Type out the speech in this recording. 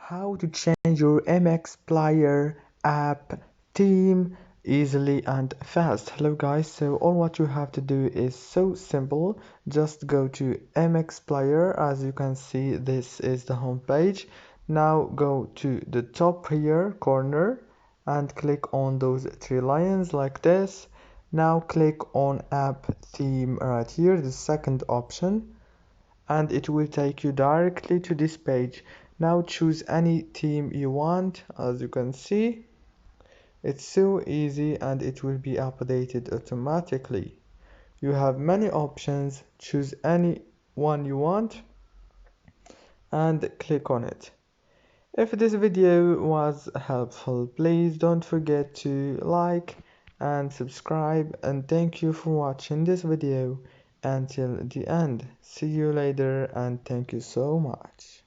How to change your MX player app theme easily and fast. Hello guys, so all what you have to do is so simple. Just go to MX player. As you can see, this is the home page. Now go to the top here corner and click on those three lines like this. Now click on app theme right here, the second option, and it will take you directly to this page. Now choose any theme you want. As you can see, it's so easy and it will be updated automatically. You have many options. Choose any one you want and click on it. If this video was helpful, please don't forget to like and subscribe, and thank you for watching this video until the end. See you later and thank you so much.